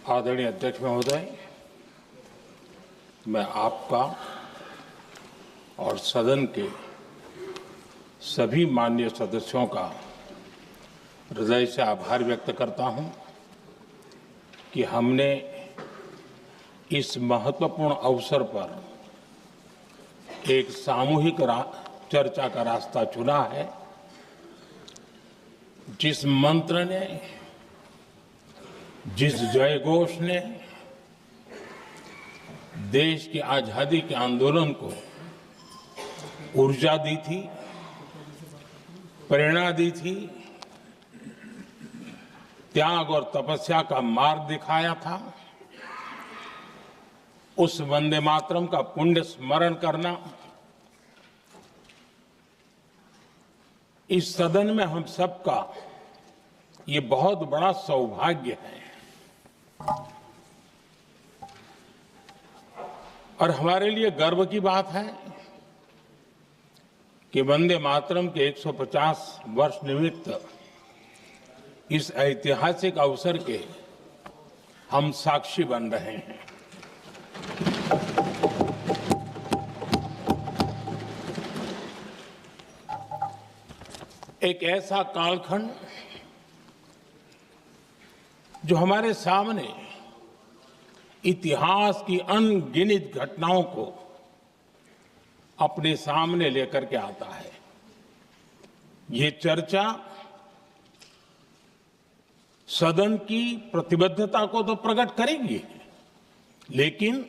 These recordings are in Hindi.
आदरणीय अध्यक्ष महोदय, मैं आपका और सदन के सभी माननीय सदस्यों का हृदय से आभार व्यक्त करता हूं कि हमने इस महत्वपूर्ण अवसर पर एक सामूहिक चर्चा का रास्ता चुना है, जिस मंत्र ने, जिस जयघोष ने देश की आजादी के आंदोलन को ऊर्जा दी थी, प्रेरणा दी थी, त्याग और तपस्या का मार्ग दिखाया था, उस वंदे मातरम का पुण्य स्मरण करना इस सदन में हम सबका ये बहुत बड़ा सौभाग्य है और हमारे लिए गर्व की बात है कि वंदे मातरम के 150 वर्ष निमित्त इस ऐतिहासिक अवसर के हम साक्षी बन रहे हैं। एक ऐसा कालखंड जो हमारे सामने इतिहास की अनगिनत घटनाओं को अपने सामने लेकर के आता है। ये चर्चा सदन की प्रतिबद्धता को तो प्रकट करेगी, लेकिन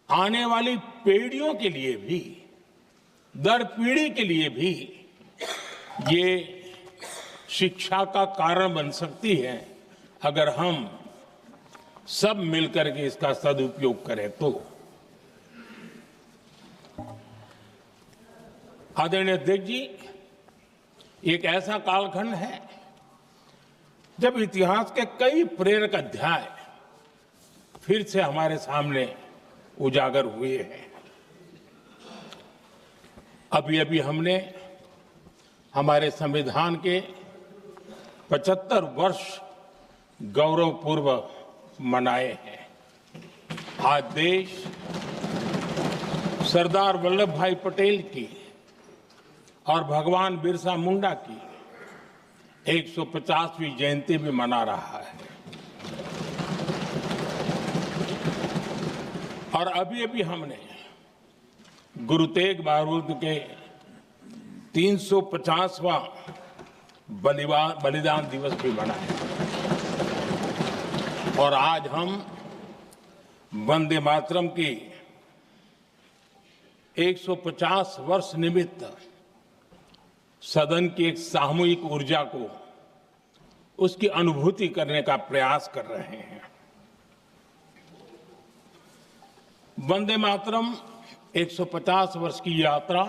आने वाली पीढ़ियों के लिए भी, दर पीढ़ी के लिए भी ये शिक्षा का कारण बन सकती है अगर हम सब मिलकर के इसका सदुपयोग करें तो। आदरणीय अध्यक्ष जी, एक ऐसा कालखंड है जब इतिहास के कई प्रेरक अध्याय फिर से हमारे सामने उजागर हुए हैं। अभी अभी हमने हमारे संविधान के 75 वर्ष गौरवपूर्वक मनाए हैं। आज देश सरदार वल्लभ भाई पटेल की और भगवान बिरसा मुंडा की 150वीं जयंती भी मना रहा है और अभी अभी हमने गुरु तेग बहादुर के 350वां बलिदान दिवस भी मनाया और आज हम वंदे मातरम की 150 वर्ष निमित्त सदन की एक सामूहिक ऊर्जा को, उसकी अनुभूति करने का प्रयास कर रहे हैं। वंदे मातरम 150 वर्ष की यात्रा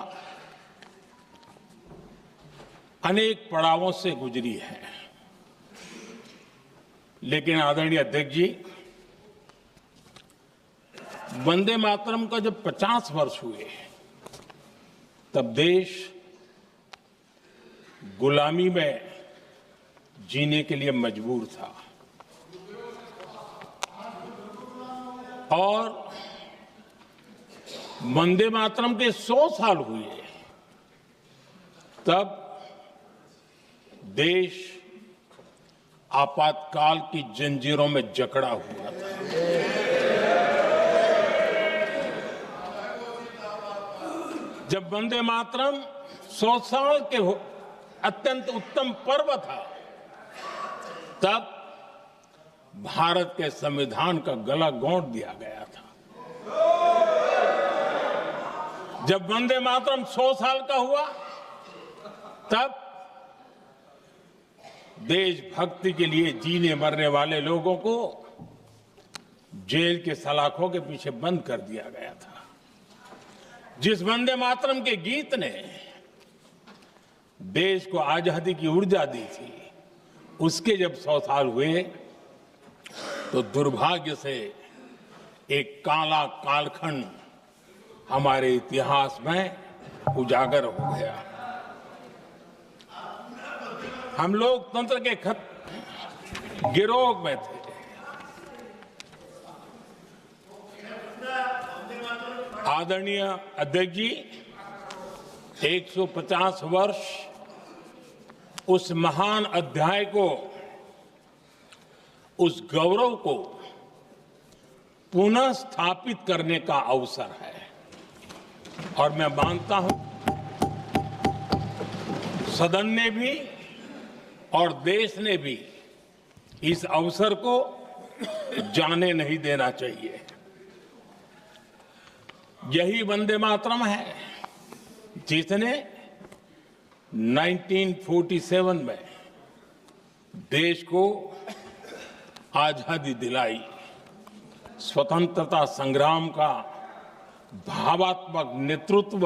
अनेक पड़ावों से गुजरी है, लेकिन आदरणीय अध्यक्ष जी, वंदे मातरम का जब 50 वर्ष हुए तब देश गुलामी में जीने के लिए मजबूर था और वंदे मातरम के 100 साल हुए तब देश आपातकाल की जंजीरों में जकड़ा हुआ था। जब वंदे मातरम 100 साल के अत्यंत उत्तम पर्व था, तब भारत के संविधान का गला घोंट दिया गया था। जब वंदे मातरम 100 साल का हुआ, तब देशभक्ति के लिए जीने मरने वाले लोगों को जेल के सलाखों के पीछे बंद कर दिया गया था। जिस वंदे मातरम के गीत ने देश को आजादी की ऊर्जा दी थी, उसके जब 100 साल हुए तो दुर्भाग्य से एक काला कालखंड हमारे इतिहास में उजागर हो गया। हम लोकतंत्र के गिरोह में थे, आदरणीय अध्यक्ष जी, 150 वर्ष उस महान अध्याय को, उस गौरव को पुनः स्थापित करने का अवसर है और मैं मानता हूं सदन ने भी और देश ने भी इस अवसर को जाने नहीं देना चाहिए। यही वंदे मातरम है जिसने 1947 में देश को आजादी दिलाई। स्वतंत्रता संग्राम का भावात्मक नेतृत्व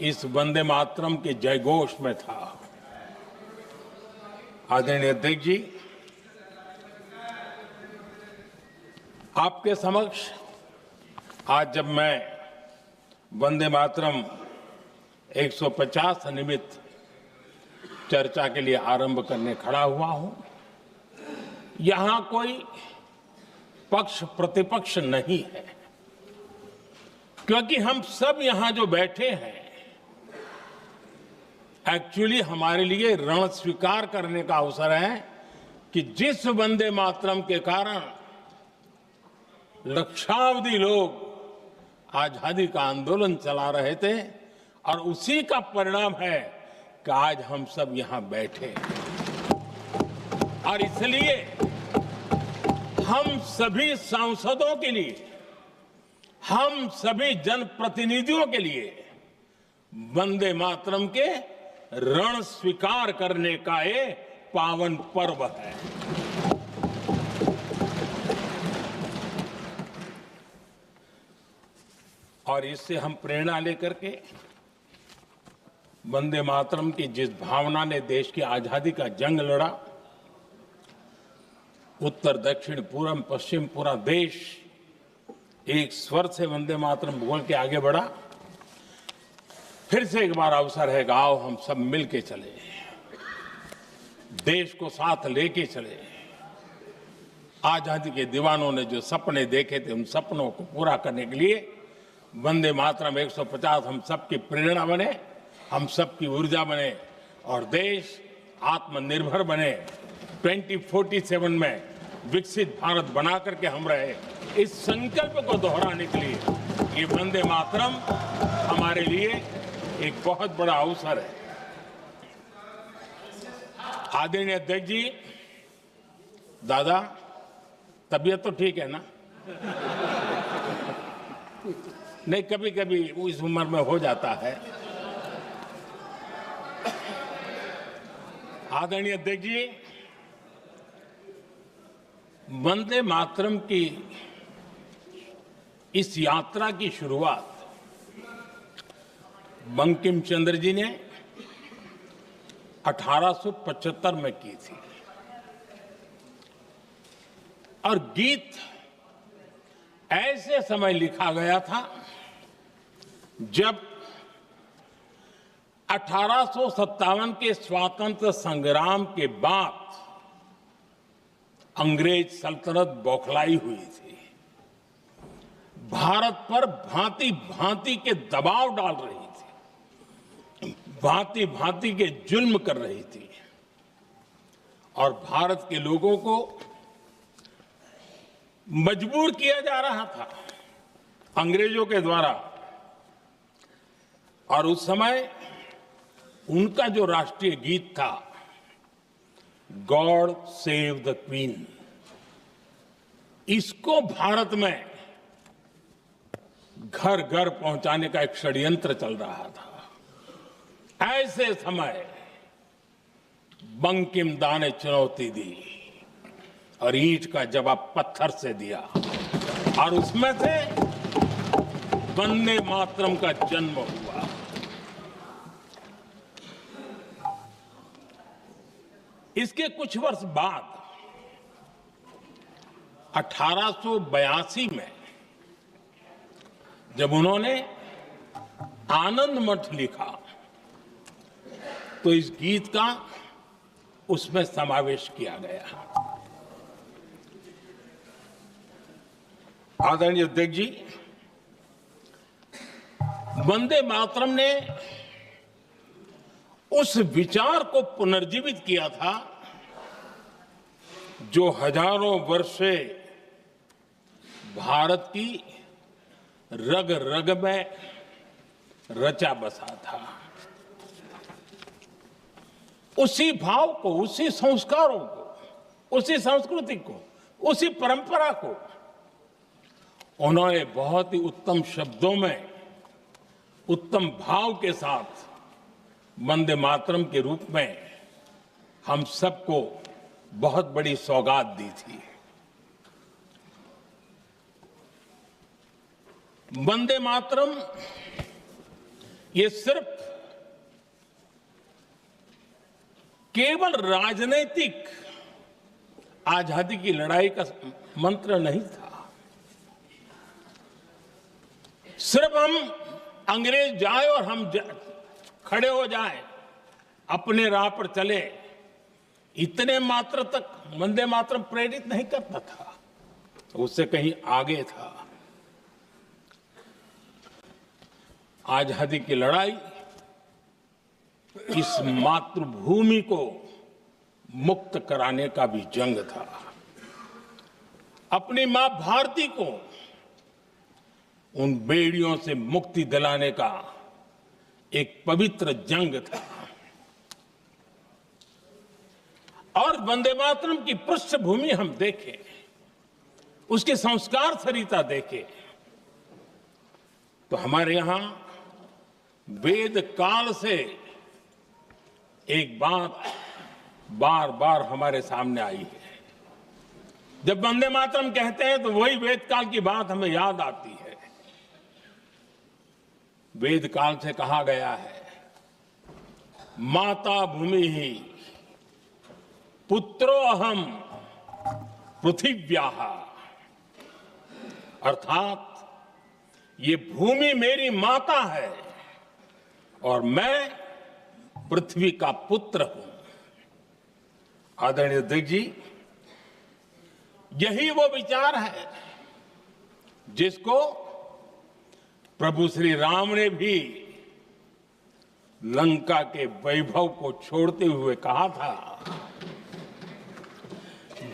इस वंदे मातरम के जयघोष में था। आदरणीय अध्यक्ष जी, आपके समक्ष आज जब मैं वंदे मातरम 150 निमित्त चर्चा के लिए आरंभ करने खड़ा हुआ हूं, यहां कोई पक्ष प्रतिपक्ष नहीं है, क्योंकि हम सब यहां जो बैठे हैं एक्चुअली हमारे लिए रण स्वीकार करने का अवसर है कि जिस वंदे मातरम के कारण लक्षावधि लोग आजादी का आंदोलन चला रहे थे और उसी का परिणाम है कि आज हम सब यहां बैठे हैं। और इसलिए हम सभी सांसदों के लिए, हम सभी जनप्रतिनिधियों के लिए वंदे मातरम के रण स्वीकार करने का ये पावन पर्व है। और इससे हम प्रेरणा लेकर के वंदे मातरम की जिस भावना ने देश की आजादी का जंग लड़ा, उत्तर दक्षिण पूर्व पश्चिम पूरा देश एक स्वर से वंदे मातरम बोल के आगे बढ़ा। फिर से एक बार अवसर है कि आओ हम सब मिल के चले, देश को साथ लेके चले। आजादी के दीवानों ने जो सपने देखे थे उन सपनों को पूरा करने के लिए वंदे मातरम 150 हम सबकी प्रेरणा बने, हम सबकी ऊर्जा बने और देश आत्मनिर्भर बने। 2047 में विकसित भारत बना करके हम रहे, इस संकल्प को दोहराने के लिए ये वंदे मातरम हमारे लिए एक बहुत बड़ा अवसर है। आदरणीय अध्यक्ष जी, दादा तबीयत तो ठीक है ना? नहीं, कभी कभी इस उम्र में हो जाता है। आदरणीय अध्यक्ष जी, वंदे मातरम की इस यात्रा की शुरुआत बंकिम चंद्र जी ने 1875 में की थी और गीत ऐसे समय लिखा गया था जब 1857 के स्वातंत्र संग्राम के बाद अंग्रेज सल्तनत बौखलाई हुई थी, भारत पर भांति भांति के दबाव डाल रही थी, भांति भांति के जुल्म कर रही थी और भारत के लोगों को मजबूर किया जा रहा था अंग्रेजों के द्वारा। और उस समय उनका जो राष्ट्रीय गीत था, गॉड सेव द क्वीन, इसको भारत में घर घर पहुंचाने का एक षड्यंत्र चल रहा था। ऐसे समय बंकिम दा ने चुनौती दी और ईंट का जवाब पत्थर से दिया और उसमें से वंदे मातरम का जन्म हुआ। इसके कुछ वर्ष बाद 1882 में जब उन्होंने आनंद मठ लिखा तो इस गीत का उसमें समावेश किया गया। आदरणीय अध्यक्ष जी, वंदे मातरम ने उस विचार को पुनर्जीवित किया था जो हजारों वर्ष से भारत की रग रग में रचा बसा था। उसी भाव को, उसी संस्कारों को, उसी संस्कृति को, उसी परंपरा को उन्होंने बहुत ही उत्तम शब्दों में, उत्तम भाव के साथ वंदे मातरम के रूप में हम सबको बहुत बड़ी सौगात दी थी। वंदे मातरम ये सिर्फ केवल राजनीतिक आजादी की लड़ाई का मंत्र नहीं था। सिर्फ हम अंग्रेज जाए और हम खड़े हो जाए, अपने राह पर चले, इतने मात्र तक वंदे मातरम प्रेरित नहीं करता था, उससे कहीं आगे था। आजादी की लड़ाई इस मातृभूमि को मुक्त कराने का भी जंग था। अपनी मां भारती को उन बेड़ियों से मुक्ति दिलाने का एक पवित्र जंग था। और वंदे मातरम की पृष्ठभूमि हम देखें, उसके संस्कार सरिता देखें, तो हमारे यहां वेद काल से एक बात बार बार हमारे सामने आई है। जब वंदे मातरम कहते हैं तो वही वेद काल की बात हमें याद आती है। वेद काल से कहा गया है, माता भूमि ही पुत्रो अहम पृथिव्याः, अर्थात ये भूमि मेरी माता है और मैं पृथ्वी का पुत्र हूं। आदरणीय अध्यक्ष जी, यही वो विचार है जिसको प्रभु श्री राम ने भी लंका के वैभव को छोड़ते हुए कहा था,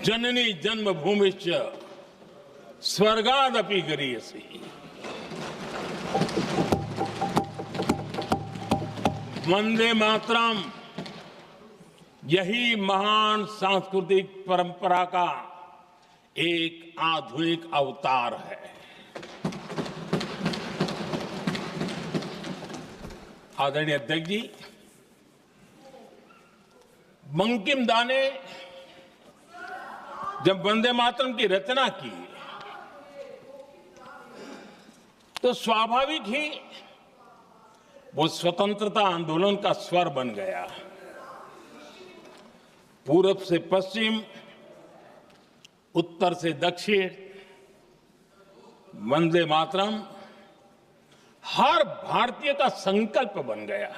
जननी जन्मभूमिश्च स्वर्गादपि गरीयसी। वंदे मातरम यही महान सांस्कृतिक परंपरा का एक आधुनिक अवतार है। आदरणीय अध्यक्ष जी, बंकिम दा ने जब वंदे मातरम की रचना की तो स्वाभाविक ही वो स्वतंत्रता आंदोलन का स्वर बन गया। पूरब से पश्चिम, उत्तर से दक्षिण, वंदे मातरम हर भारतीय का संकल्प बन गया।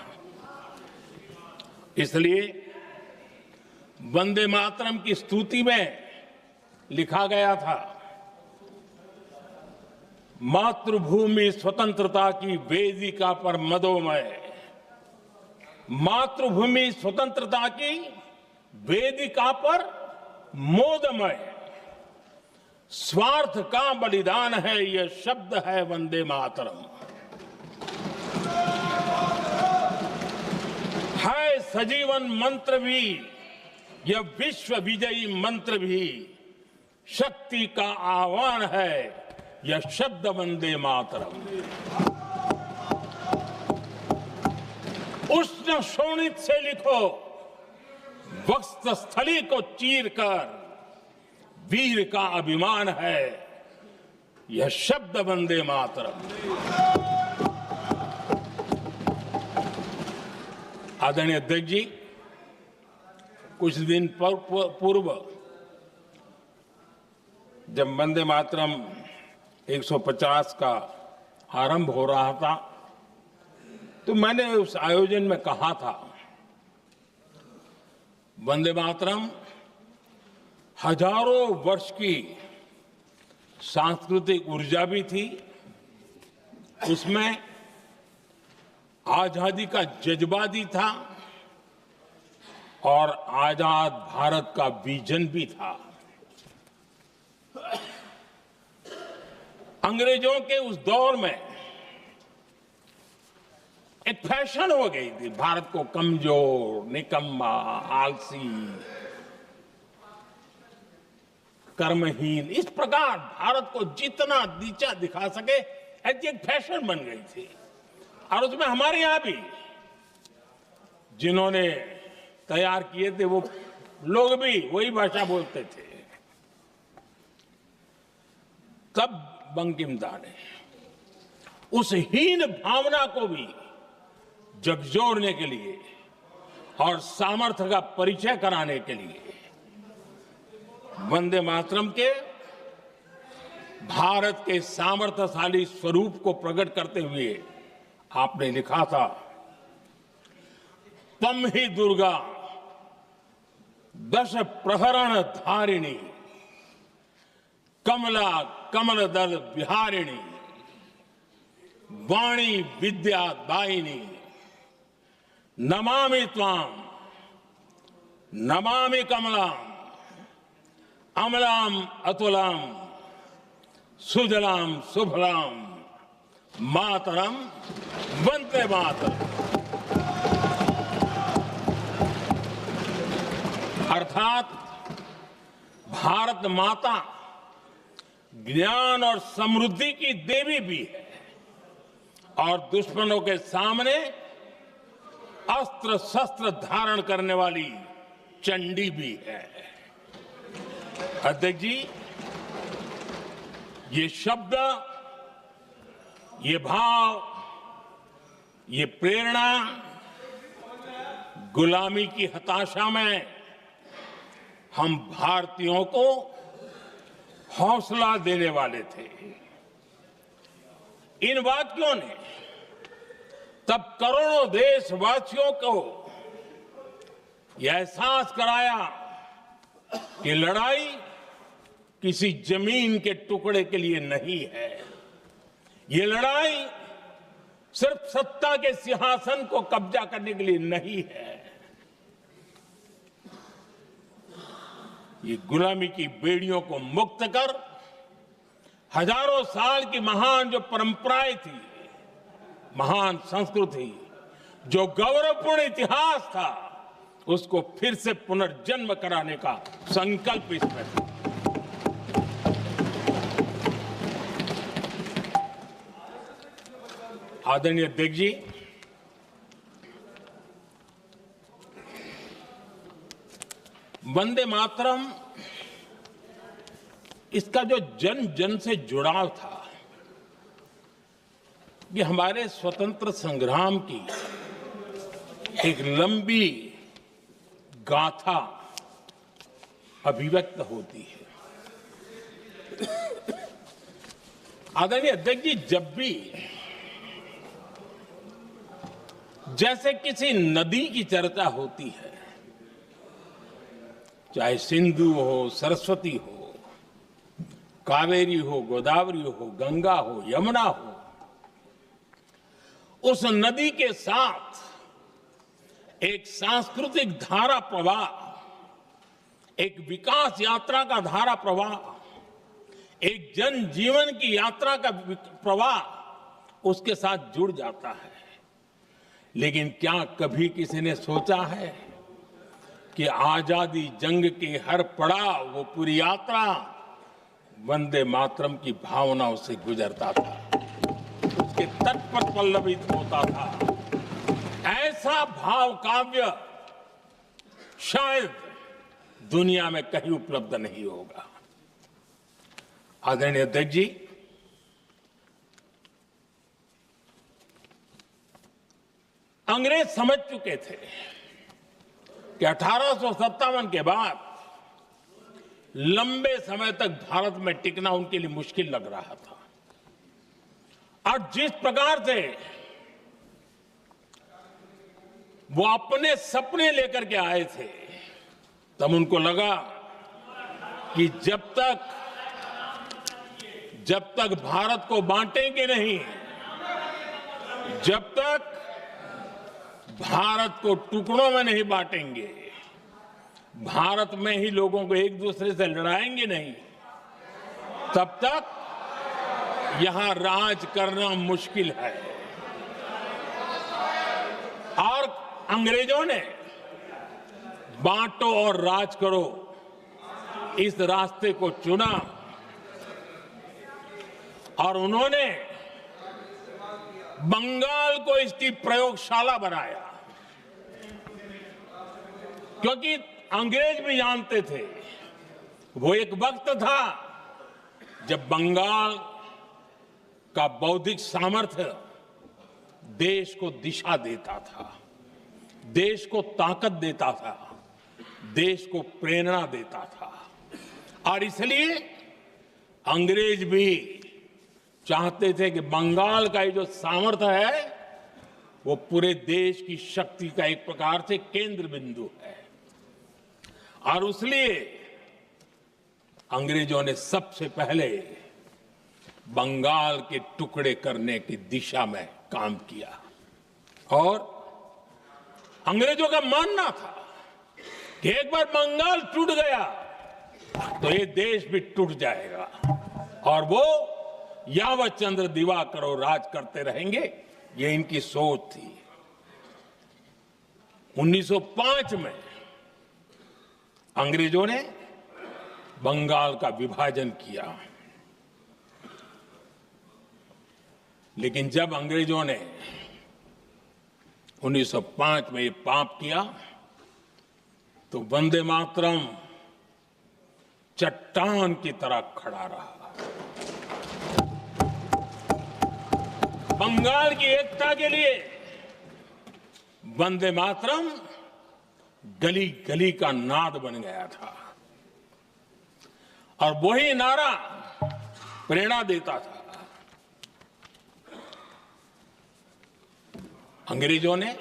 इसलिए वंदे मातरम की स्तुति में लिखा गया था, मातृभूमि स्वतंत्रता की वेदिका पर मदोमय, मातृभूमि स्वतंत्रता की वेदिका पर मोदमय, स्वार्थ का बलिदान है यह शब्द है वंदे मातरम। है सजीवन मंत्र भी, यह विश्व विजयी मंत्र भी, शक्ति का आह्वान है यह शब्द वंदे मातरम। उष्ण शोणित से लिखो, वक्षस्थली को चीरकर, वीर का अभिमान है यह शब्द वंदे मातरम। आदरणीय अध्यक्ष जी, कुछ दिन पूर्व जब वंदे मातरम 150 का आरंभ हो रहा था तो मैंने उस आयोजन में कहा था, वंदे मातरम हजारों वर्ष की सांस्कृतिक ऊर्जा भी थी, उसमें आजादी का जज्बा भी था और आजाद भारत का विजन भी था। अंग्रेजों के उस दौर में एक फैशन हो गई थी भारत को कमजोर, निकम्मा, आलसी, कर्महीन, इस प्रकार भारत को जितना नीचा दिखा सके ऐसी एक फैशन बन गई थी। और उसमें हमारे यहां भी जिन्होंने तैयार किए थे वो लोग भी वही भाषा बोलते थे। तब बंकिमदा ने उस हीन भावना को भी झकझोरने के लिए और सामर्थ्य का परिचय कराने के लिए वंदे मातरम के भारत के सामर्थ्यशाली स्वरूप को प्रकट करते हुए आपने लिखा था, तम ही दुर्गा दश प्रहरण धारिणी, कमला कमल दल विहारिणी, वाणी विद्या दायिनी, नमामि त्वाम नमामि कमलाम, अमलाम अतुलाम, सुजलाम सुफलाम, मातरम वंदे मातरम। अर्थात भारत माता ज्ञान और समृद्धि की देवी भी है और दुश्मनों के सामने अस्त्र शस्त्र धारण करने वाली चंडी भी है। अध्यक्ष जी, ये शब्द, ये भाव, ये प्रेरणा गुलामी की हताशा में हम भारतीयों को हौसला देने वाले थे। इन वाक्यों ने तब करोड़ों देशवासियों को यह एहसास कराया कि लड़ाई किसी जमीन के टुकड़े के लिए नहीं है। ये लड़ाई सिर्फ सत्ता के सिंहासन को कब्जा करने के लिए नहीं है। ये गुलामी की बेड़ियों को मुक्त कर हजारों साल की महान जो परंपराएं थी, महान संस्कृति, जो गौरवपूर्ण इतिहास था, उसको फिर से पुनर्जन्म कराने का संकल्प इसमें था। आदरणीय अध्यक्ष जी, वंदे मातरम, इसका जो जन जन से जुड़ाव था, ये हमारे स्वतंत्र संग्राम की एक लंबी गाथा अभिव्यक्त होती है। आदरणीय अध्यक्ष जी, जब भी जैसे किसी नदी की चर्चा होती है, चाहे सिंधु हो, सरस्वती हो, कावेरी हो, गोदावरी हो, गंगा हो, यमुना हो, उस नदी के साथ एक सांस्कृतिक धारा प्रवाह, एक विकास यात्रा का धारा प्रवाह, एक जन जीवन की यात्रा का प्रवाह उसके साथ जुड़ जाता है। लेकिन क्या कभी किसी ने सोचा है कि आजादी जंग के हर पड़ाव, वो पूरी यात्रा वंदे मातरम की भावनाओं से गुजरता था, उसके तट पर पल्लवित होता था। ऐसा भाव काव्य शायद दुनिया में कहीं उपलब्ध नहीं होगा। आदरणीय अध्यक्ष जी, अंग्रेज समझ चुके थे कि 1857 के बाद लंबे समय तक भारत में टिकना उनके लिए मुश्किल लग रहा था। और जिस प्रकार से वो अपने सपने लेकर के आए थे, तब उनको लगा कि जब तक भारत को बांटेंगे नहीं, जब तक भारत को टुकड़ों में नहीं बांटेंगे, भारत में ही लोगों को एक दूसरे से लड़ाएंगे नहीं, तब तक यहां राज करना मुश्किल है। और अंग्रेजों ने बांटो और राज करो इस रास्ते को चुना और उन्होंने बंगाल को इसकी प्रयोगशाला बनाया, क्योंकि अंग्रेज भी जानते थे वो एक वक्त था जब बंगाल का बौद्धिक सामर्थ्य देश को दिशा देता था, देश को ताकत देता था, देश को प्रेरणा देता था। और इसलिए अंग्रेज भी चाहते थे कि बंगाल का ये जो सामर्थ्य है वो पूरे देश की शक्ति का एक प्रकार से केंद्र बिंदु है। और इसलिए अंग्रेजों ने सबसे पहले बंगाल के टुकड़े करने की दिशा में काम किया और अंग्रेजों का मानना था कि एक बार बंगाल टूट गया तो ये देश भी टूट जाएगा और वो यावत चंद्र दिवाकरो राज करते रहेंगे, ये इनकी सोच थी। 1905 में अंग्रेजों ने बंगाल का विभाजन किया, लेकिन जब अंग्रेजों ने 1905 में ये पाप किया तो वंदे मातरम चट्टान की तरह खड़ा रहा। बंगाल की एकता के लिए वंदे मातरम गली गली का नाद बन गया था और वही नारा प्रेरणा देता था। अंग्रेजों ने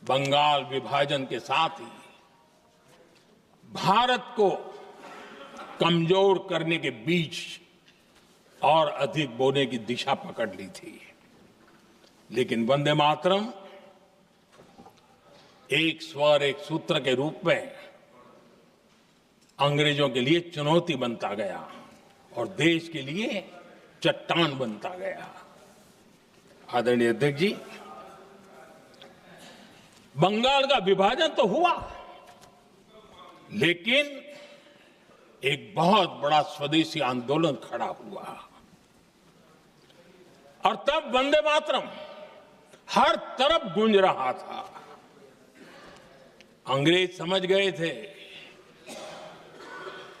बंगाल विभाजन के साथ ही भारत को कमजोर करने के बीच और अधिक बोने की दिशा पकड़ ली थी, लेकिन वंदे मातरम एक स्वर एक सूत्र के रूप में अंग्रेजों के लिए चुनौती बनता गया और देश के लिए चट्टान बनता गया। आदरणीय अध्यक्ष जी, बंगाल का विभाजन तो हुआ, लेकिन एक बहुत बड़ा स्वदेशी आंदोलन खड़ा हुआ और तब वंदे मातरम हर तरफ गूंज रहा था। अंग्रेज समझ गए थे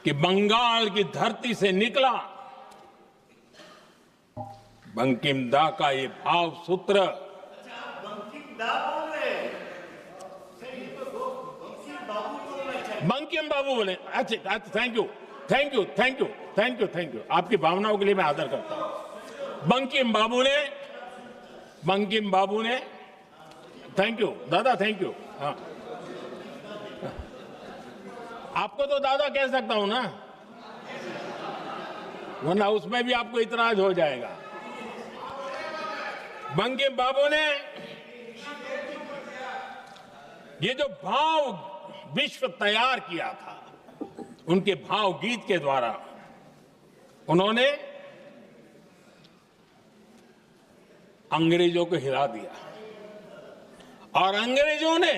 कि बंगाल की धरती से निकला बंकिम दा का ये भाव सूत्र बंकिम बाबू बोले। अच्छा, thank you thank you thank you thank you thank you, आपकी भावनाओं के लिए मैं आदर करता हूं। बंकिम बाबू ने थैंक यू दादा, थैंक यू। हाँ, आपको तो दादा कह सकता हूं ना, वरना उसमें भी आपको इतराज हो जाएगा। बंकिम बाबू ने ये जो भाव विश्व तैयार किया था, उनके भाव गीत के द्वारा उन्होंने अंग्रेजों को हिला दिया और अंग्रेजों ने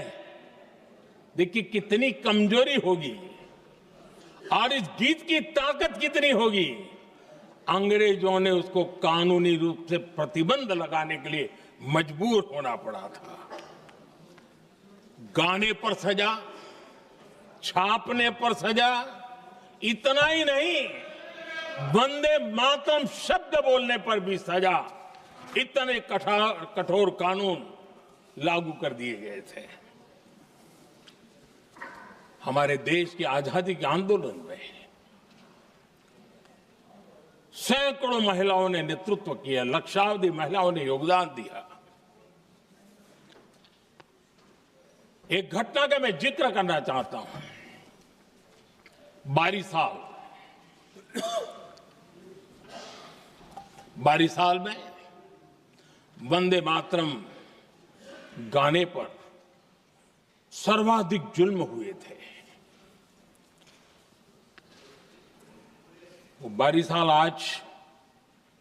देखिए कितनी कमजोरी होगी और इस गीत की ताकत कितनी होगी। अंग्रेजों ने उसको कानूनी रूप से प्रतिबंध लगाने के लिए मजबूर होना पड़ा था। गाने पर सजा, छापने पर सजा, इतना ही नहीं, वंदे मातरम शब्द बोलने पर भी सजा। इतने कठोर कानून लागू कर दिए गए थे। हमारे देश की आजादी के आंदोलन में सैकड़ों महिलाओं ने नेतृत्व किया, लक्षावधि महिलाओं ने योगदान दिया। एक घटना का मैं जिक्र करना चाहता हूं। 22 साल में वंदे मातरम गाने पर सर्वाधिक जुल्म हुए थे। वो बारिशाल आज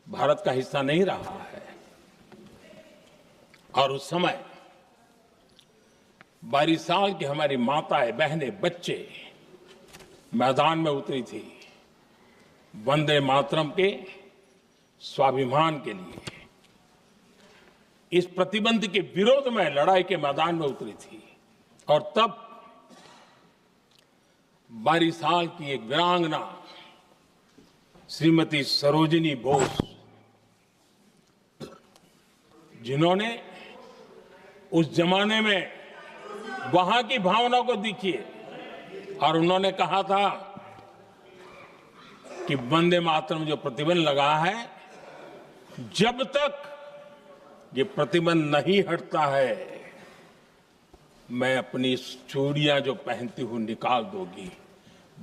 भारत का हिस्सा नहीं रहा है और उस समय बारिशाल की हमारी माताएं, बहनें, बच्चे मैदान में उतरी थी वंदे मातरम के स्वाभिमान के लिए। इस प्रतिबंध के विरोध में लड़ाई के मैदान में उतरी थी और तब बारिशाल की एक वीरांगना श्रीमती सरोजिनी बोस, जिन्होंने उस जमाने में वहां की भावना को देखिए और उन्होंने कहा था कि वंदे मातरम जो प्रतिबंध लगा है, जब तक ये प्रतिबंध नहीं हटता है मैं अपनी चूड़ियां जो पहनती हूं निकाल दूंगी।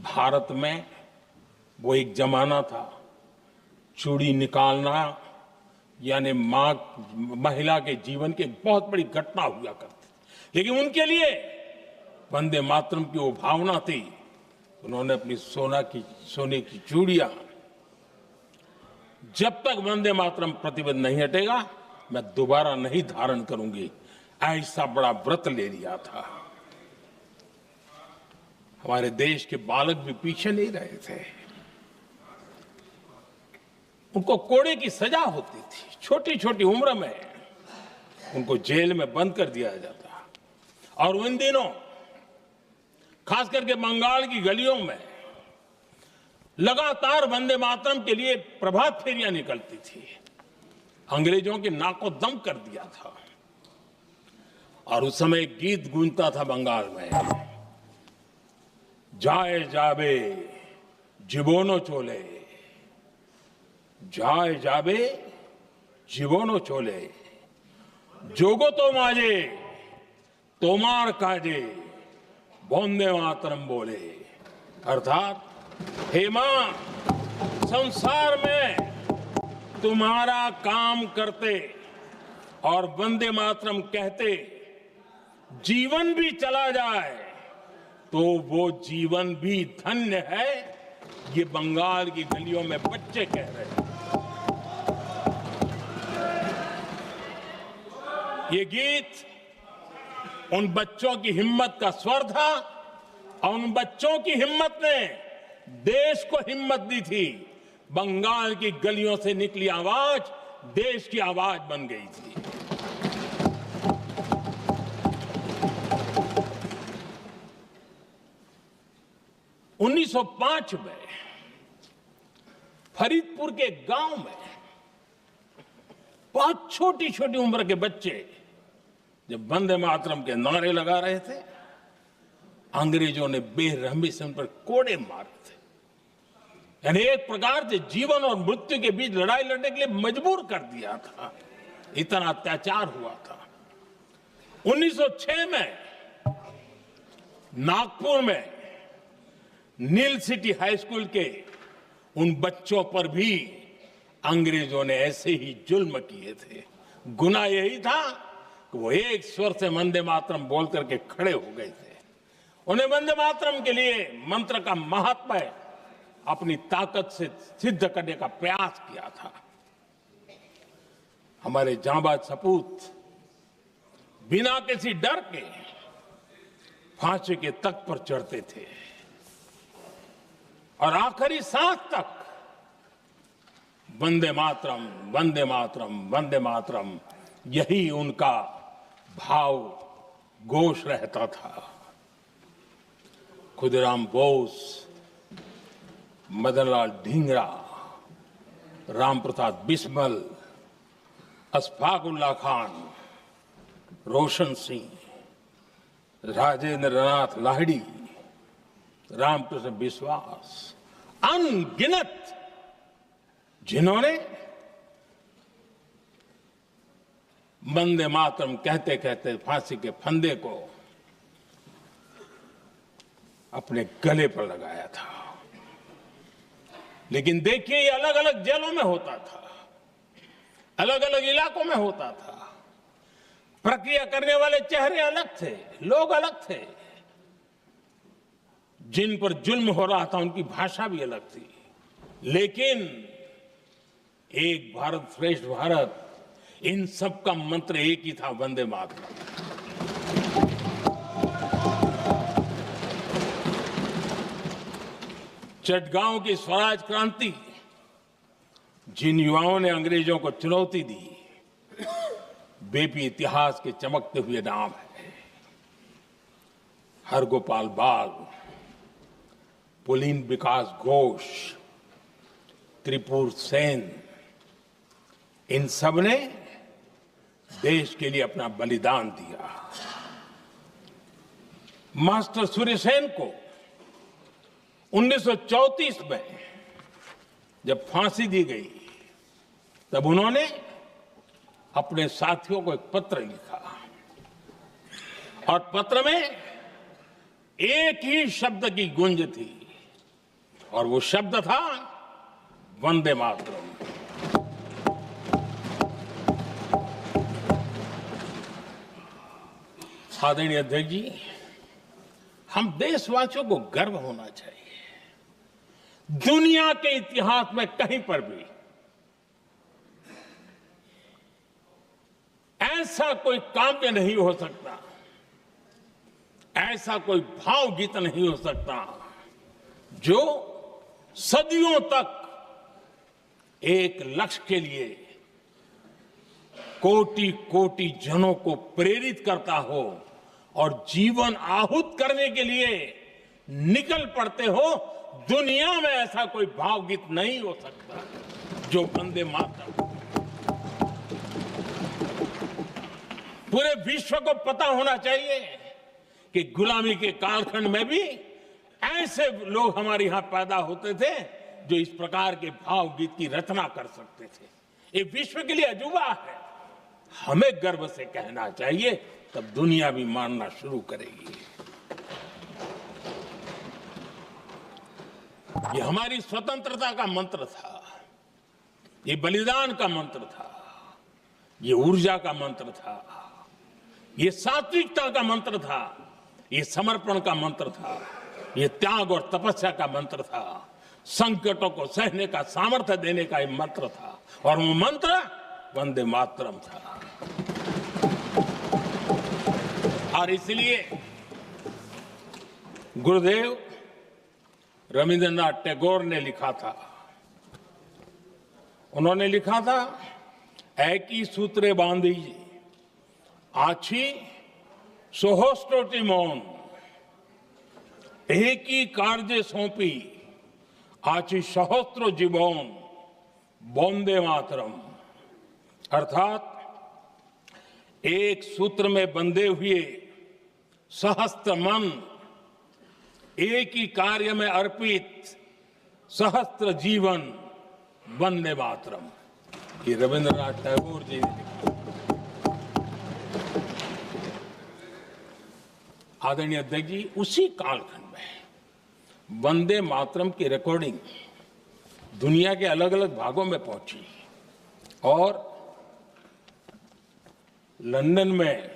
भारत में वो एक जमाना था, चूड़ी निकालना यानी महिला के जीवन की एक बहुत बड़ी घटना हुआ करती, लेकिन उनके लिए वंदे मातरम की वो भावना थी। उन्होंने अपनी सोने की चूड़ियां, जब तक वंदे मातरम प्रतिबंध नहीं हटेगा मैं दोबारा नहीं धारण करूंगी, ऐसा बड़ा व्रत ले लिया था। हमारे देश के बालक भी पीछे नहीं रहे थे। उनको कोड़े की सजा होती थी, छोटी छोटी उम्र में उनको जेल में बंद कर दिया जाता। और उन दिनों खास करके बंगाल की गलियों में लगातार वंदे मातरम के लिए प्रभात फेरियां निकलती थी। अंग्रेजों के नाक को दम कर दिया था। और उस समय गीत गूंजता था बंगाल में, जाए जाबे जीवोनो चोले, जाए जाबे जीवोनो चोले, जोगो तो माजे तोमार काजे वंदे मातरम बोले। अर्थात हे मां, संसार में तुम्हारा काम करते और वंदे मातरम कहते जीवन भी चला जाए तो वो जीवन भी धन्य है। ये बंगाल की गलियों में बच्चे कह रहे हैं। ये गीत उन बच्चों की हिम्मत का स्वर था और उन बच्चों की हिम्मत ने देश को हिम्मत दी थी। बंगाल की गलियों से निकली आवाज देश की आवाज बन गई थी। उन्नीस 1905 में फरीदपुर के गांव में बहुत छोटी छोटी उम्र के बच्चे जब वंदे मातरम के नारे लगा रहे थे, अंग्रेजों ने बेरहमी से उन पर कोड़े मारे थे। यानी एक प्रकार से जीवन और मृत्यु के बीच लड़ाई लड़ने के लिए मजबूर कर दिया था। इतना अत्याचार हुआ था। 1906 में नागपुर में नील सिटी हाई स्कूल के उन बच्चों पर भी अंग्रेजों ने ऐसे ही जुल्म किए थे। गुनाह यही था कि वो एक स्वर से वंदे मातरम बोल करके खड़े हो गए थे। उन्हें वंदे मातरम के लिए मंत्र का महात्म्य अपनी ताकत से सिद्ध करने का प्रयास किया था। हमारे जांबाज सपूत बिना किसी डर के फांसी के तख्त पर चढ़ते थे और आखिरी सांस तक वंदे मातरम, वंदे मातरम, वंदे मातरम, यही उनका भाव घोष रहता था। खुदीराम बोस, मदनलाल ढींगरा, राम प्रसाद बिस्मल, अशफाक उल्लाह खान, रोशन सिंह, राजेंद्र नाथ लाहिड़ी, रामकृष्ण विश्वास, अनगिनत जिन्होंने वंदे मातरम कहते कहते फांसी के फंदे को अपने गले पर लगाया था। लेकिन देखिए, ये अलग अलग जेलों में होता था, अलग अलग इलाकों में होता था। प्रक्रिया करने वाले चेहरे अलग थे, लोग अलग थे, जिन पर जुल्म हो रहा था उनकी भाषा भी अलग थी, लेकिन एक भारत श्रेष्ठ भारत, इन सब का मंत्र एक ही था, वंदे मातरम। चटगांव की स्वराज क्रांति, जिन युवाओं ने अंग्रेजों को चुनौती दी, वे भी इतिहास के चमकते हुए नाम है। हरगोपाल बाल, पुलिन विकास घोष, त्रिपुर सेन, इन सब ने देश के लिए अपना बलिदान दिया। मास्टर सूर्यसेन को 1934 में जब फांसी दी गई, तब उन्होंने अपने साथियों को एक पत्र लिखा और पत्र में एक ही शब्द की गूंज थी और वो शब्द था वंदे मातरम। आदरणीय अध्यक्ष जी, हम देशवासियों को गर्व होना चाहिए। दुनिया के इतिहास में कहीं पर भी ऐसा कोई काव्य नहीं हो सकता, ऐसा कोई भावगीत नहीं हो सकता जो सदियों तक एक लक्ष्य के लिए कोटि कोटि जनों को प्रेरित करता हो और जीवन आहूत करने के लिए निकल पड़ते हो। दुनिया में ऐसा कोई भावगीत नहीं हो सकता जो वंदे मातरम। पूरे विश्व को पता होना चाहिए कि गुलामी के कालखंड में भी ऐसे लोग हमारे यहां पैदा होते थे जो इस प्रकार के भावगीत की रचना कर सकते थे। ये विश्व के लिए अजूबा है, हमें गर्व से कहना चाहिए, तब दुनिया भी मानना शुरू करेगी। ये हमारी स्वतंत्रता का मंत्र था, ये बलिदान का मंत्र था, ये ऊर्जा का मंत्र था, ये सात्विकता का मंत्र था, ये समर्पण का मंत्र था, ये त्याग और तपस्या का मंत्र था, संकटों को सहने का सामर्थ्य देने का ये मंत्र था, और वो मंत्र वंदे मातरम था। और इसलिए गुरुदेव रविंद्रनाथ टैगोर ने लिखा था, उन्होंने लिखा था, एकी सूत्रे बांधी आछी सोहोस्टोटी मौन, एक ही कार्य सौंपी आछी सहस्त्रो जीवन, वंदे मातरम। अर्थात एक सूत्र में बंधे हुए सहस्त्र मन, एक ही कार्य में अर्पित सहस्त्र जीवन, वंदे मातरम। ये रविंद्रनाथ टैगोर जी ने लिखा। आदरणीय अध्यक्ष जी, उसी कालखंड में वंदे मातरम की रिकॉर्डिंग दुनिया के अलग अलग भागों में पहुंची और लंदन में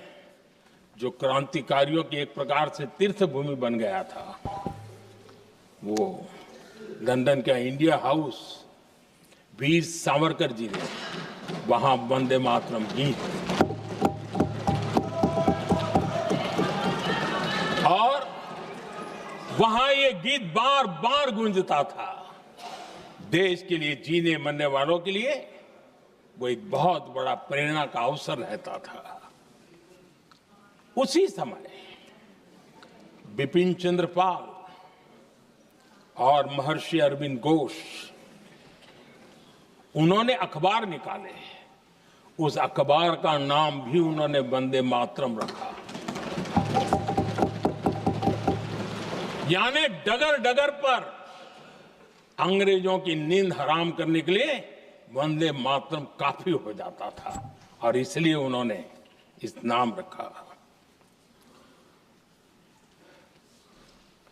जो क्रांतिकारियों की एक प्रकार से तीर्थ भूमि बन गया था, वो लंदन का इंडिया हाउस, वीर सावरकर जी ने वहां वंदे मातरम गीत, और वहां ये गीत बार बार गूंजता था। देश के लिए जीने मरने वालों के लिए वो एक बहुत बड़ा प्रेरणा का अवसर रहता था। उसी समय बिपिन चंद्र पाल और महर्षि अरविंद घोष, उन्होंने अखबार निकाले, उस अखबार का नाम भी उन्होंने वंदे मातरम रखा। यानी डगर डगर पर अंग्रेजों की नींद हराम करने के लिए वंदे मातरम काफी हो जाता था, और इसलिए उन्होंने इस नाम रखा।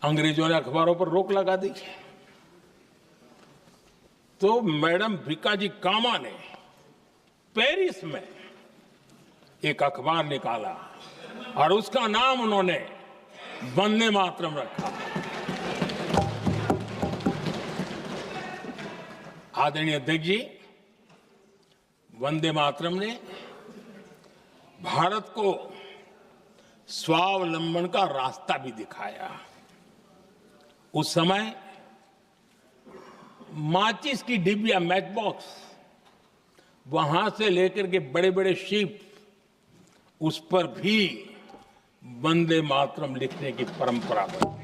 अंग्रेजों ने अखबारों पर रोक लगा दी, तो मैडम भिकाजी कामा ने पेरिस में एक अखबार निकाला और उसका नाम उन्होंने वंदे मातरम रखा। आदरणीय अध्यक्ष जी, वंदे मातरम ने भारत को स्वावलंबन का रास्ता भी दिखाया। उस समय माचिस की डिबिया, मैच बॉक्स, वहां से लेकर के बड़े बड़े शिप, उस पर भी वंदे मातरम लिखने की परंपरा बनी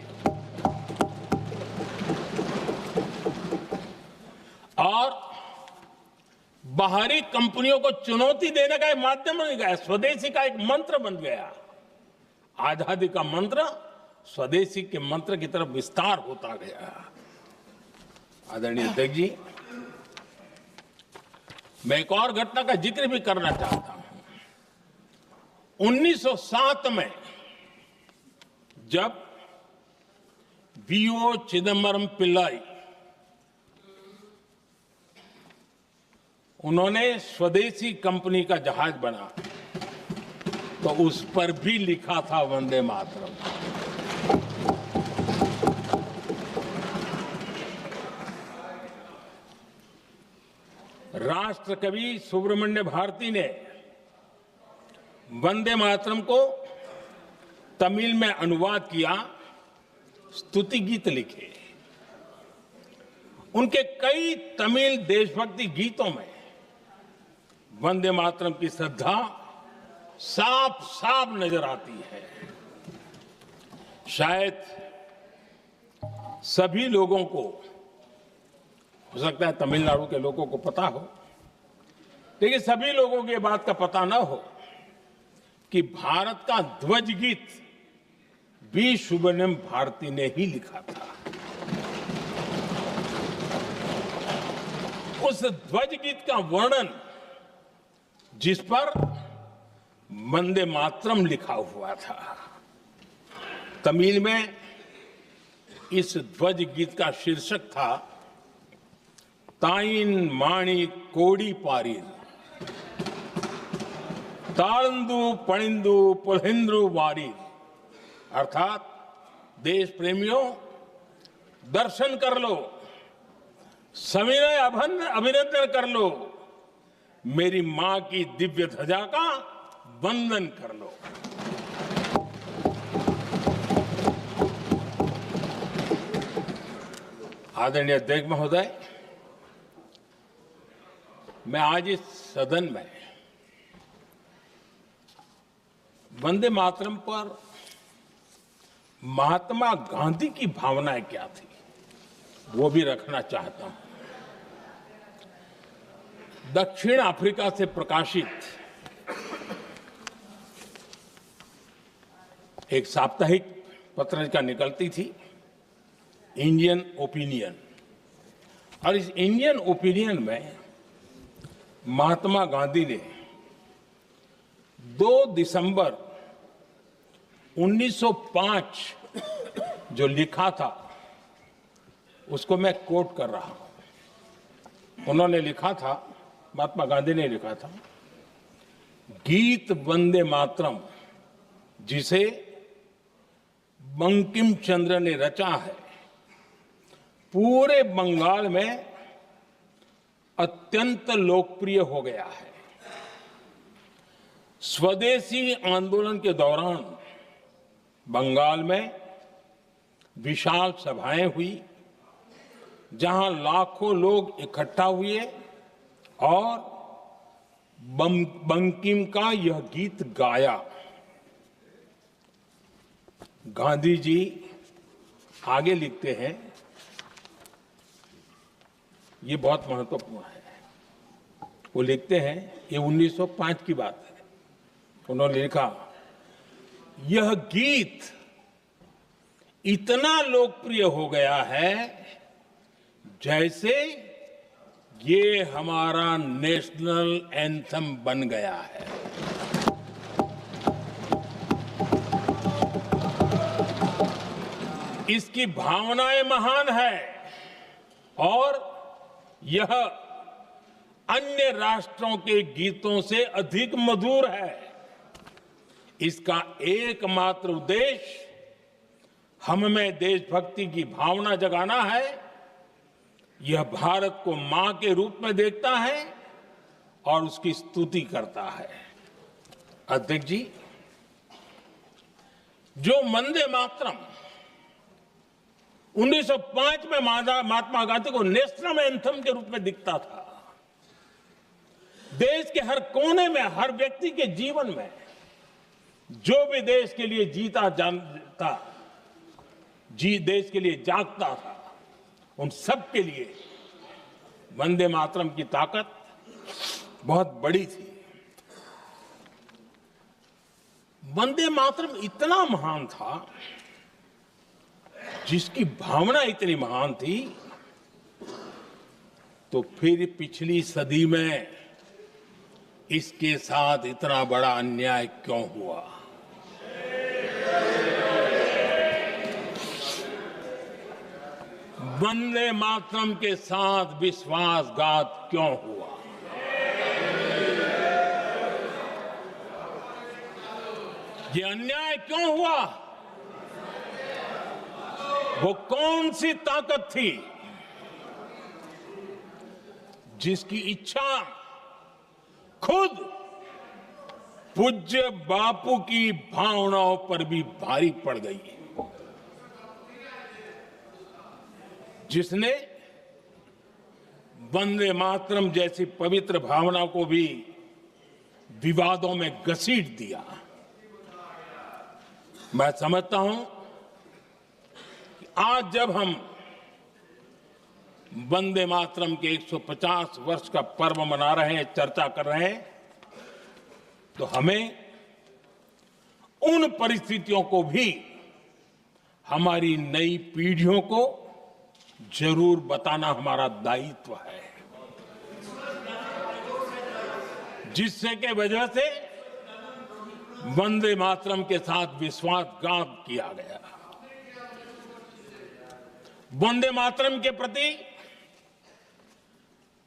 और बाहरी कंपनियों को चुनौती देने का एक माध्यम बन गया, स्वदेशी का एक मंत्र बन गया। आजादी का मंत्र स्वदेशी के मंत्र की तरफ विस्तार होता गया। आदरणीय अध्यक्ष जी, मैं एक और घटना का जिक्र भी करना चाहता हूं। 1907 में जब वीओ चिदम्बरम पिल्लाई उन्होंने स्वदेशी कंपनी का जहाज बना तो उस पर भी लिखा था वंदे मातरम। राष्ट्र कवि सुब्रमण्य भारती ने वंदे मातरम को तमिल में अनुवाद किया, स्तुति गीत लिखे। उनके कई तमिल देशभक्ति गीतों में वंदे मातरम की श्रद्धा साफ साफ नजर आती है। शायद सभी लोगों को, हो सकता है तमिलनाडु के लोगों को पता हो, लेकिन सभी लोगों को ये बात का पता ना हो कि भारत का ध्वज गीत वी सुब्रमण्यम भारती ने ही लिखा था। उस ध्वज गीत का वर्णन जिस पर वंदे मातरम लिखा हुआ था, तमिल में इस ध्वज गीत का शीर्षक था ताइन माणी कोडी पारिर, ताळंदु पणिंदु पुल्हिंद्रु वारिर। अर्थात देश प्रेमियों, दर्शन कर लो, सविनय अभिनंदन कर लो, मेरी मां की दिव्य ध्वजा का वंदन कर लो। आदरणीय अध्यक्ष महोदय, मैं आज इस सदन में वंदे मातरम पर महात्मा गांधी की भावनाएं क्या थी वो भी रखना चाहता हूं। दक्षिण अफ्रीका से प्रकाशित एक साप्ताहिक पत्रिका निकलती थी, इंडियन ओपिनियन, और इस इंडियन ओपिनियन में महात्मा गांधी ने 2 दिसंबर 1905 जो लिखा था उसको मैं कोट कर रहा हूं। उन्होंने लिखा था, महात्मा गांधी ने लिखा था, गीत वंदे मातरम जिसे बंकिम चंद्र ने रचा है, पूरे बंगाल में अत्यंत लोकप्रिय हो गया है। स्वदेशी आंदोलन के दौरान बंगाल में विशाल सभाएं हुई जहां लाखों लोग इकट्ठा हुए और बंकिम का यह गीत गाया। गांधी जी आगे लिखते हैं, ये बहुत महत्वपूर्ण है। वो लिखते हैं, ये 1905 की बात है, उन्होंने लिखा, यह गीत इतना लोकप्रिय हो गया है जैसे ये हमारा नेशनल एंथम बन गया है। इसकी भावनाएं महान है और यह अन्य राष्ट्रों के गीतों से अधिक मधुर है। इसका एकमात्र उद्देश्य हम में देशभक्ति की भावना जगाना है। यह भारत को मां के रूप में देखता है और उसकी स्तुति करता है। अध्यक्ष जी, जो वंदे मातरम 1905 में महात्मा गांधी को नेशनल एंथम के रूप में दिखता था, देश के हर कोने में, हर व्यक्ति के जीवन में जो भी देश के लिए जीता जानता, देश के लिए जागता था, उन सब के लिए वंदे मातरम की ताकत बहुत बड़ी थी। वंदे मातरम इतना महान था, जिसकी भावना इतनी महान थी, तो फिर पिछली सदी में इसके साथ इतना बड़ा अन्याय क्यों हुआ? वंदे मातरम के साथ विश्वासघात क्यों हुआ? ये अन्याय क्यों हुआ? वो कौन सी ताकत थी जिसकी इच्छा खुद पूज्य बापू की भावनाओं पर भी भारी पड़ गई, जिसने वंदे मातरम जैसी पवित्र भावना को भी विवादों में घसीट दिया। मैं समझता हूं कि आज जब हम वंदे मातरम के 150 वर्ष का पर्व मना रहे हैं, चर्चा कर रहे हैं, तो हमें उन परिस्थितियों को भी हमारी नई पीढ़ियों को जरूर बताना हमारा दायित्व है, जिससे के वजह से वंदे मातरम के साथ विश्वासघात किया गया। वंदे मातरम के प्रति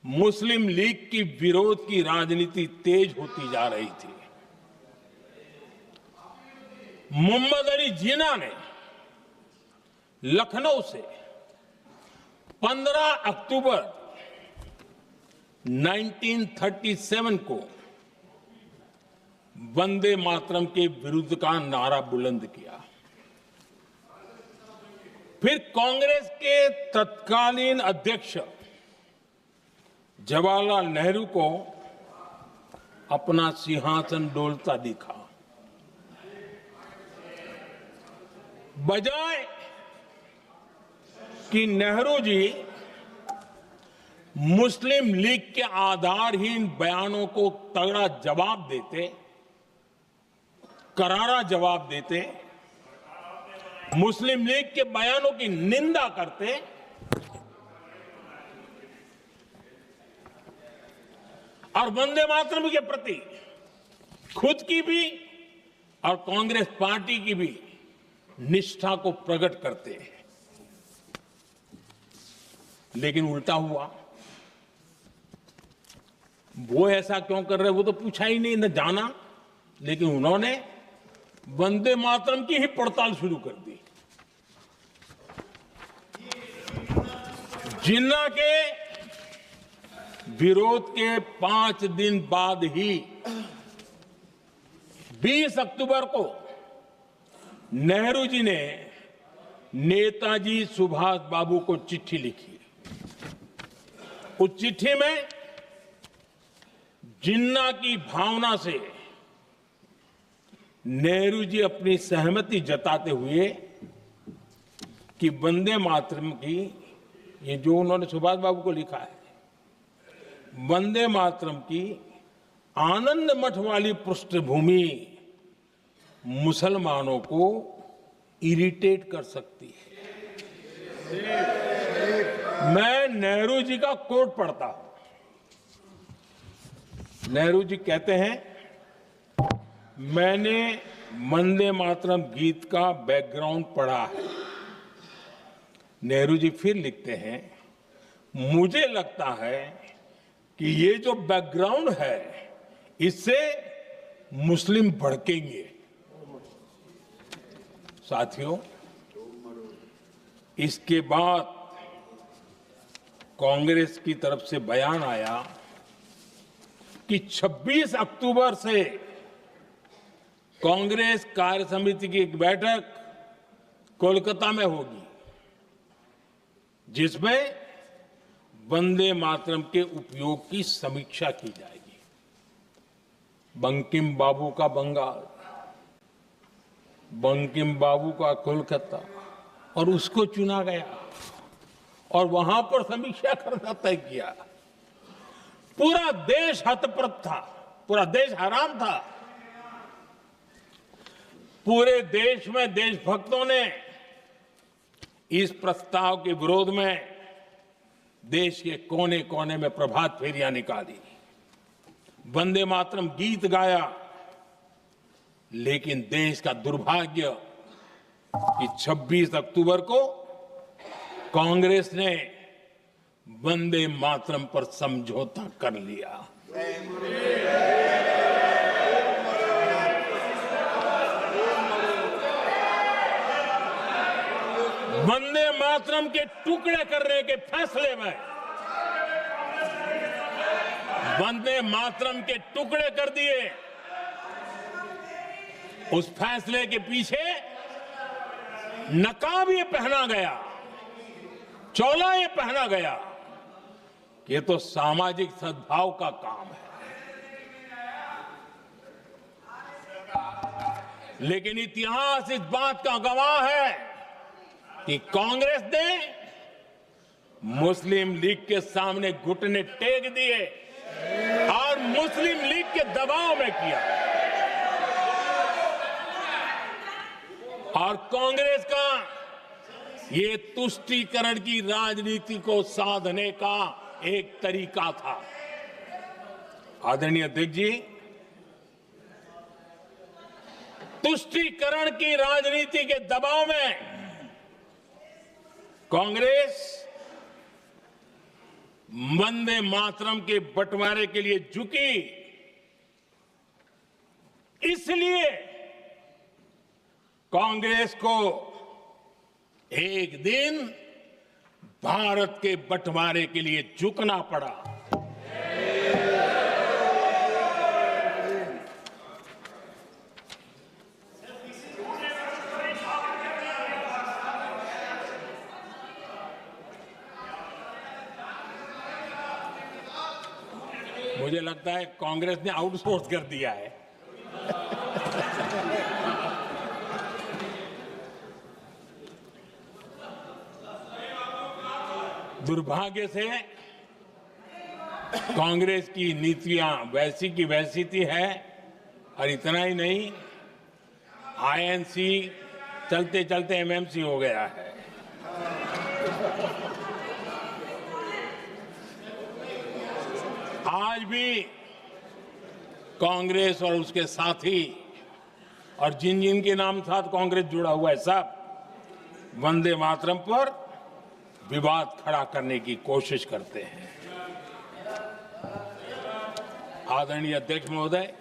मुस्लिम लीग की विरोध की राजनीति तेज होती जा रही थी। मोहम्मद अली जिन्ना ने लखनऊ से 15 अक्टूबर 1937 को वंदे मातरम के विरुद्ध का नारा बुलंद किया। फिर कांग्रेस के तत्कालीन अध्यक्ष जवाहरलाल नेहरू को अपना सिंहासन डोलता दिखा। बजाय कि नेहरू जी मुस्लिम लीग के आधारहीन बयानों को तगड़ा जवाब देते, करारा जवाब देते, मुस्लिम लीग के बयानों की निंदा करते, और वंदे मातरम के प्रति खुद की भी और कांग्रेस पार्टी की भी निष्ठा को प्रकट करते हैं। लेकिन उल्टा हुआ। वो ऐसा क्यों कर रहे, वो तो पूछा ही नहीं, न जाना, लेकिन उन्होंने वंदे मातरम की ही पड़ताल शुरू कर दी। जिन्ना के विरोध के 5 दिन बाद ही 20 अक्टूबर को नेहरू जी ने नेताजी सुभाष बाबू को चिट्ठी लिखी। उस चिट्ठी में जिन्ना की भावना से नेहरू जी अपनी सहमति जताते हुए कि वंदे मातरम की, ये जो उन्होंने सुभाष बाबू को लिखा है, वंदे मातरम की आनंद मठ वाली पृष्ठभूमि मुसलमानों को इरिटेट कर सकती है। मैं नेहरू जी का कोट पढ़ता हूं। नेहरू जी कहते हैं, मैंने वंदे मातरम गीत का बैकग्राउंड पढ़ा है। नेहरू जी फिर लिखते हैं, मुझे लगता है कि ये जो बैकग्राउंड है, इससे मुस्लिम भड़केंगे। साथियों, इसके बाद कांग्रेस की तरफ से बयान आया कि 26 अक्टूबर से कांग्रेस कार्य समिति की एक बैठक कोलकाता में होगी, जिसमें वंदे मातरम के उपयोग की समीक्षा की जाएगी। बंकिम बाबू का बंगाल, बंकिम बाबू का कोलकाता, और उसको चुना गया और वहां पर समीक्षा करना तय किया। पूरा देश हतप्रभ था, पूरा देश हैरान था। पूरे देश में देशभक्तों ने इस प्रस्ताव के विरोध में देश के कोने कोने में प्रभात फेरियां निकाली, वंदे मातरम गीत गाया। लेकिन देश का दुर्भाग्य कि 26 अक्टूबर को कांग्रेस ने वंदे मातरम पर समझौता कर लिया। वंदे मातरम के टुकड़े करने के फैसले में, वंदे मातरम के टुकड़े कर दिए। उस फैसले के पीछे नकाब ये पहना गया, चोला ये पहना गया कि ये तो सामाजिक सद्भाव का काम है। लेकिन इतिहास इस बात का गवाह है कि कांग्रेस ने मुस्लिम लीग के सामने घुटने टेक दिए और मुस्लिम लीग के दबाव में किया। और कांग्रेस का ये तुष्टीकरण की राजनीति को साधने का एक तरीका था। आदरणीय अध्यक्ष जी, तुष्टीकरण की राजनीति के दबाव में कांग्रेस वंदे मातरम के बंटवारे के लिए झुकी। इसलिए कांग्रेस को एक दिन भारत के बंटवारे के लिए झुकना पड़ा। मुझे लगता है कांग्रेस ने आउटसोर्स कर दिया है। दुर्भाग्य से कांग्रेस की नीतियां वैसी की वैसी थी है, और इतना ही नहीं, आईएनसी चलते चलते एमएमसी हो गया है। आज भी कांग्रेस और उसके साथी और जिन जिन के नाम साथ कांग्रेस जुड़ा हुआ है, सब वंदे मातरम पर विवाद खड़ा करने की कोशिश करते हैं। आदरणीय अध्यक्ष महोदय,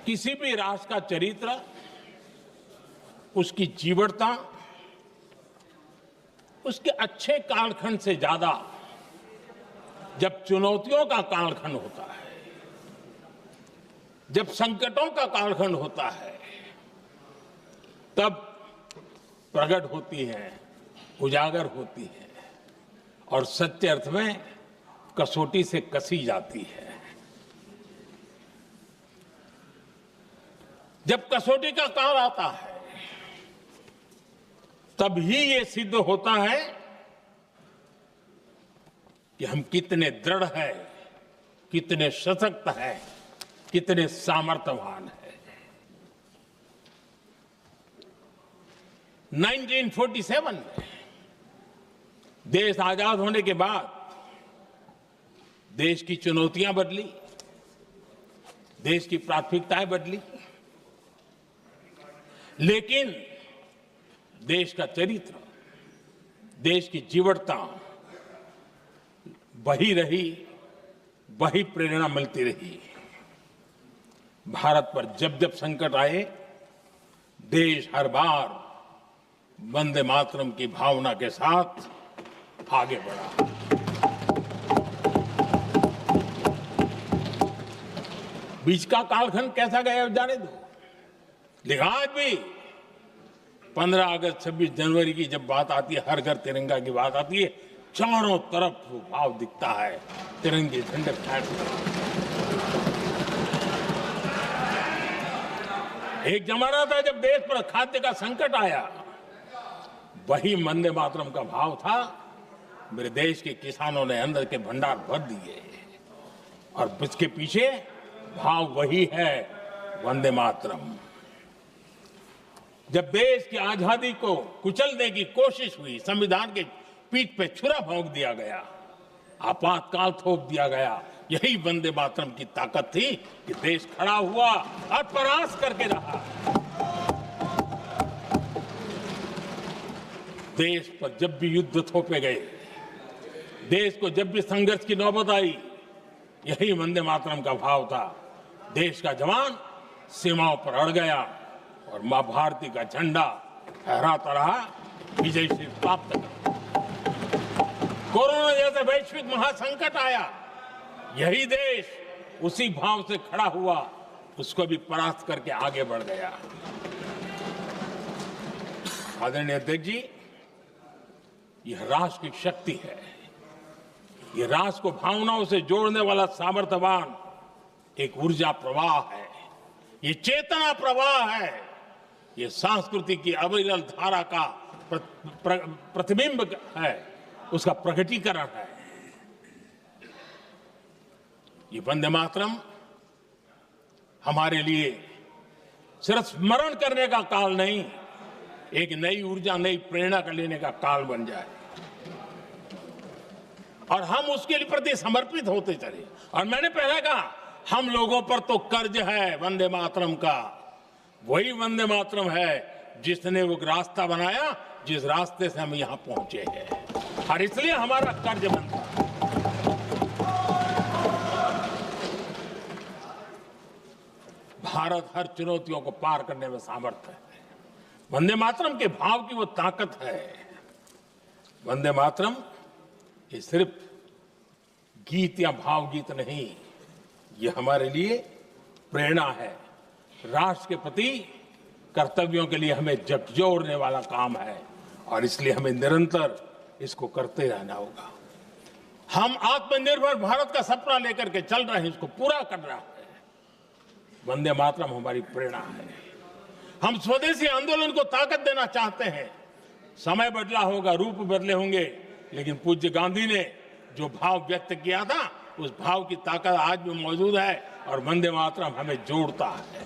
किसी भी राष्ट्र का चरित्र, उसकी जीवटता, उसके अच्छे कालखंड से ज्यादा जब चुनौतियों का कालखंड होता है, जब संकटों का कालखंड होता है, तब प्रकट होती है, उजागर होती है और सच्चे अर्थ में कसौटी से कसी जाती है। जब कसौटी का काल आता है, तब ही ये सिद्ध होता है कि हम कितने दृढ़ हैं, कितने सशक्त हैं, कितने सामर्थ्यवान हैं। 1947 में देश आजाद होने के बाद देश की चुनौतियां बदली, देश की प्राथमिकताएं बदली, लेकिन देश का चरित्र, देश की जीवटता वही रही, वही प्रेरणा मिलती रही। भारत पर जब जब संकट आए, देश हर बार वंदे मातरम की भावना के साथ आगे बढ़ा। बीच का कालखंड कैसा गया जाने दो, लेकिन आज भी 15 अगस्त 26 जनवरी की जब बात आती है, हर घर तिरंगा की बात आती है, चारों तरफ वो भाव दिखता है, तिरंगे झंडे फहरते। एक जमाना था जब देश पर खाद्य का संकट आया, वही वंदे मातरम का भाव था। मेरे देश के किसानों ने अंदर के भंडार भर दिए और इसके पीछे भाव वही है, वंदे मातरम। जब देश की आजादी को कुचलने की कोशिश हुई, संविधान के पीठ पे छुरा भोंक दिया गया, आपातकाल थोप दिया गया, यही वंदे मातरम की ताकत थी कि देश खड़ा हुआ और परास्त करके रहा। देश पर जब भी युद्ध थोपे गए, देश को जब भी संघर्ष की नौबत आई, यही वंदे मातरम का भाव था। देश का जवान सीमाओं पर अड़ गया और मां भारती का झंडा फहराता रहा, विजय श्री प्राप्त कर। कोरोना जैसे वैश्विक महासंकट आया, यही देश उसी भाव से खड़ा हुआ, उसको भी परास्त करके आगे बढ़ गया। आदरणीय अध्यक्ष जी, यह राष्ट्र की शक्ति है, यह राष्ट्र को भावनाओं से जोड़ने वाला सामर्थ्यवान एक ऊर्जा प्रवाह है, ये चेतना प्रवाह है, ये संस्कृति की अविरल धारा का प्रतिबिंब है, उसका प्रकटीकरण है। ये वंदे मातरम हमारे लिए सिर्फ स्मरण करने का काल नहीं, एक नई ऊर्जा, नई प्रेरणा का लेने का काल बन जाए और हम उसके लिए प्रति समर्पित होते चले। और मैंने पहले कहा, हम लोगों पर तो कर्ज है वंदे मातरम का। वही वंदे मातरम है जिसने वो रास्ता बनाया, जिस रास्ते से हम यहां पहुंचे हैं, और इसलिए हमारा कर्ज बनता है। भारत हर चुनौतियों को पार करने में सामर्थ्य है। वंदे मातरम के भाव की वो ताकत है। वंदे मातरम ये सिर्फ गीत या भावगीत नहीं, ये हमारे लिए प्रेरणा है। राष्ट्र के प्रति कर्तव्यों के लिए हमें झकझोरने वाला काम है और इसलिए हमें निरंतर इसको करते रहना होगा। हम आत्मनिर्भर भारत का सपना लेकर के चल रहे हैं, इसको पूरा कर रहा है। वंदे मातरम हमारी प्रेरणा है। हम स्वदेशी आंदोलन को ताकत देना चाहते हैं। समय बदला होगा, रूप बदले होंगे, लेकिन पूज्य गांधी ने जो भाव व्यक्त किया था, उस भाव की ताकत आज भी मौजूद है और वंदे मातरम हमें जोड़ता है।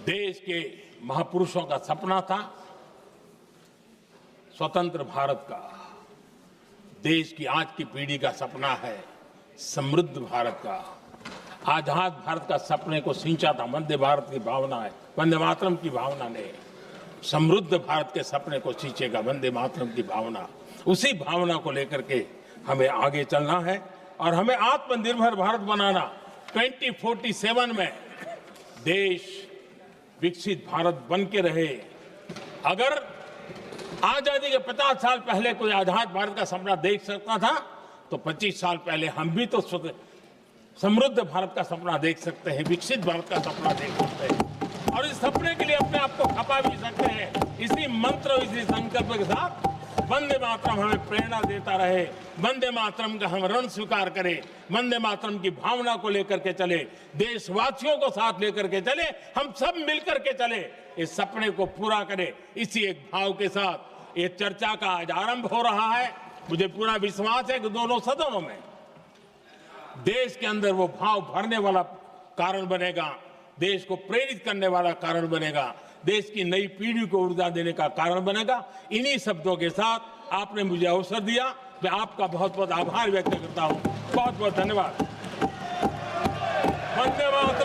देश के महापुरुषों का सपना था स्वतंत्र भारत का। देश की आज की पीढ़ी का सपना है समृद्ध भारत का। आजाद भारत का सपने को सिंचा था वंदे भारत की भावना है, वंदे मातरम की भावना ने। समृद्ध भारत के सपने को सिंचेगा वंदे मातरम की भावना। उसी भावना को लेकर के हमें आगे चलना है और हमें आत्मनिर्भर भारत बनाना। 2047 में देश विकसित भारत बन के रहे। अगर आजादी के 50 साल पहले कोई आजाद भारत का सपना देख सकता था, तो 25 साल पहले हम भी तो समृद्ध भारत का सपना देख सकते हैं, विकसित भारत का सपना देख सकते हैं और इस सपने के लिए अपने आप को खपा भी सकते हैं। इसी मंत्र, इसी संकल्प के साथ वंदे मातरम हमें प्रेरणा देता रहे। वंदे मातरम का हम रण स्वीकार करें, वंदे मातरम की भावना को लेकर के चले, देशवासियों को साथ लेकर के चले, हम सब मिलकर के चले, इस सपने को पूरा करें। इसी एक भाव के साथ ये चर्चा का आज आरंभ हो रहा है। मुझे पूरा विश्वास है कि दोनों सदनों में देश के अंदर वो भाव भरने वाला कारण बनेगा, देश को प्रेरित करने वाला कारण बनेगा, देश की नई पीढ़ी को ऊर्जा देने का कारण बनेगा। इन्हीं शब्दों के साथ आपने मुझे अवसर दिया, मैं आपका बहुत बहुत आभार व्यक्त करता हूं। बहुत बहुत धन्यवाद। वंदे मातरम।